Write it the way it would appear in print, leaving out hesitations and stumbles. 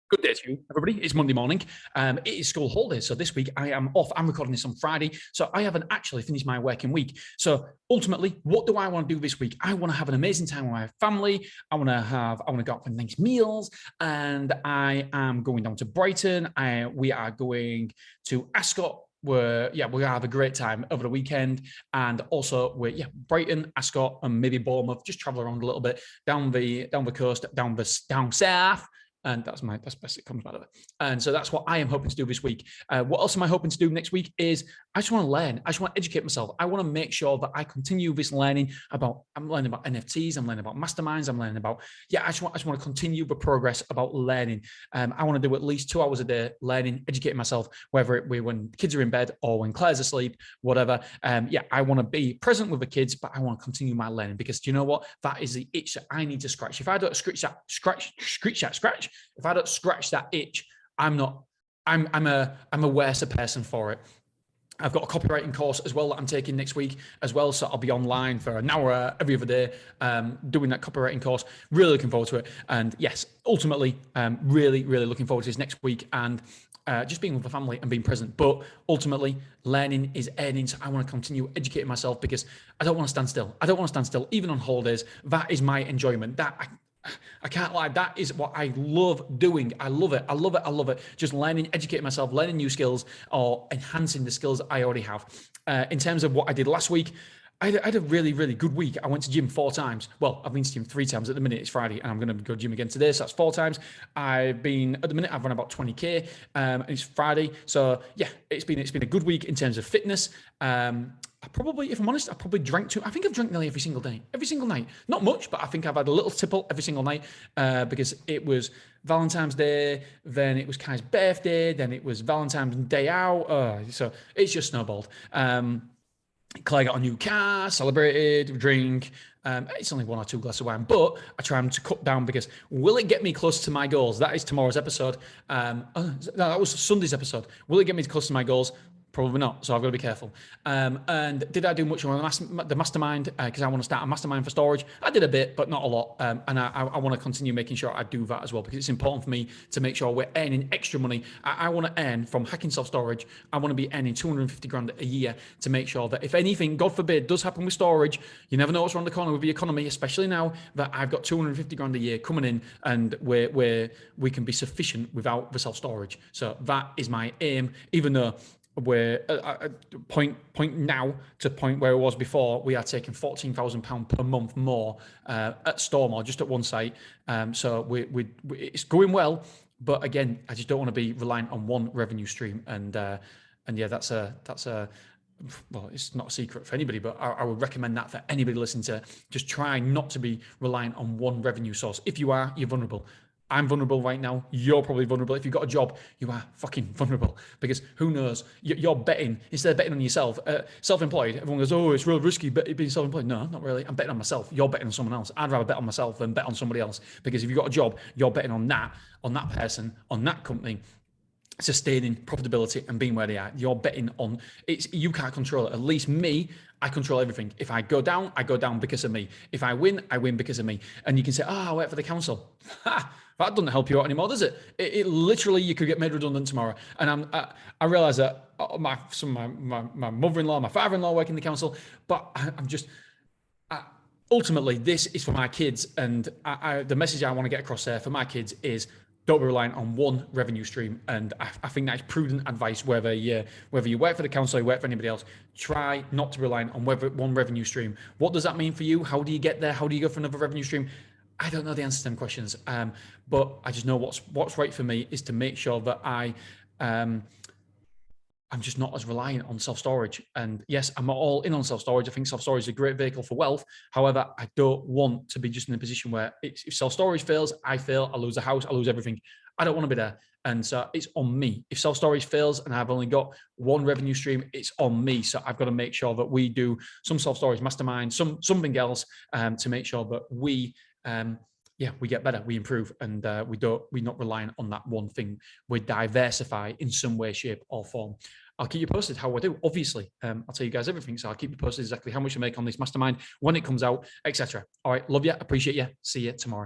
Good day to you, everybody. It's Monday morning. It is school holidays. So this week I am off. I'm recording this on Friday. So I haven't actually finished my working week. So ultimately, what do I want to do this week? I want to have an amazing time with my family. I want to go out for nice meals. And I am going down to Brighton. We are going to Ascot. We're gonna have a great time over the weekend, and also Brighton, Ascot, and maybe Bournemouth. Just travel around a little bit down the coast, down south. And that's best it comes out of it. And so that's what I am hoping to do this week. What else am I hoping to do next week is I just want to learn. I just want to educate myself. I want to make sure that I continue this learning I'm learning about NFTs. I'm learning about masterminds. I'm learning about, I just want to continue the progress about learning. I want to do at least 2 hours a day learning, educating myself, whether it be when kids are in bed or when Claire's asleep, whatever. I want to be present with the kids, but I want to continue my learning because do you know what? That is the itch that I need to scratch. If I don't scratch, if I don't scratch that itch, I'm a worse person for it. I've got a copywriting course as well that I'm taking next week as well. So I'll be online for an hour every other day doing that copywriting course. Really looking forward to it. And yes, ultimately, really, really looking forward to this next week and just being with the family and being present. But ultimately, learning is earning. So I want to continue educating myself because I don't want to stand still. I don't want to stand still, even on holidays. That is my enjoyment. I can't lie. That is what I love doing. I love it. I love it. I love it. Just learning, educating myself, learning new skills or enhancing the skills I already have. In terms of what I did last week, I had a really, really good week. I went to gym 4 times. Well, I've been to gym 3 times. At the minute, it's Friday, and I'm going to go to gym again today. So that's 4 times. At the minute, I've run about 20K, and it's Friday. So yeah, it's been a good week in terms of fitness. If I'm honest, I probably drank too. I think I've drank nearly every single night. Not much, but I think I've had a little tipple every single night because it was Valentine's Day, then it was Kai's birthday, then it was Valentine's Day out. So it's just snowballed. Claire got a new car, celebrated, drink. It's only 1 or 2 glasses of wine, but I try to cut down because will it get me close to my goals? That is tomorrow's episode. That was Sunday's episode. Will it get me close to my goals? Probably not, so I've got to be careful. And did I do much on the mastermind? Because I want to start a mastermind for storage. I did a bit, but not a lot. And I want to continue making sure I do that as well because it's important for me to make sure we're earning extra money. I want to earn from hacking self-storage. I want to be earning 250 grand a year to make sure that if anything, God forbid, does happen with storage, you never know what's around the corner with the economy, especially now that I've got 250 grand a year coming in and we can be sufficient without the self-storage. So that is my aim, even though we're point now to point where it was before. We are taking £14,000 per month more at Stormore, just at one site. So it's going well, but again, I just don't want to be reliant on one revenue stream. And yeah, that's a well, it's not a secret for anybody, but I would recommend that for anybody listening to just try not to be reliant on one revenue source. If you are, you're vulnerable. I'm vulnerable right now. You're probably vulnerable. If you've got a job, you are fucking vulnerable because who knows? You're betting, instead of betting on yourself, self-employed, everyone goes, oh, it's real risky being self-employed. No, not really. I'm betting on myself. You're betting on someone else. I'd rather bet on myself than bet on somebody else because if you've got a job, you're betting on that person, on that company, sustaining profitability and being where they are. You're betting on it's. You can't control it. At least me, I control everything. If I go down, I go down because of me. If I win because of me. And you can say, I work for the council. That doesn't help you out anymore, does it? It literally, you could get made redundant tomorrow. And I realize that my mother-in-law, my father-in-law work in the council, but I'm just, ultimately, this is for my kids. And the message I want to get across there for my kids is don't be reliant on one revenue stream. And I think that's prudent advice, whether you work for the council or you work for anybody else, try not to rely on one revenue stream. What does that mean for you? How do you get there? How do you go for another revenue stream? I don't know the answer to them questions, but I just know what's right for me is to make sure that I'm just not as reliant on self-storage. And yes, I'm all in on self-storage. I think self-storage is a great vehicle for wealth. However, I don't want to be just in a position where if self-storage fails, I fail, I lose a house, I lose everything. I don't want to be there. And so it's on me. If self-storage fails and I've only got one revenue stream, it's on me. So I've got to make sure that we do some self-storage mastermind, something else to make sure that we get better, we improve, and we're not relying on that one thing. We diversify in some way, shape, or form. I'll keep you posted how I do. Obviously, I'll tell you guys everything. So I'll keep you posted exactly how much I make on this mastermind, when it comes out, etc. All right, love you, appreciate you. See you tomorrow.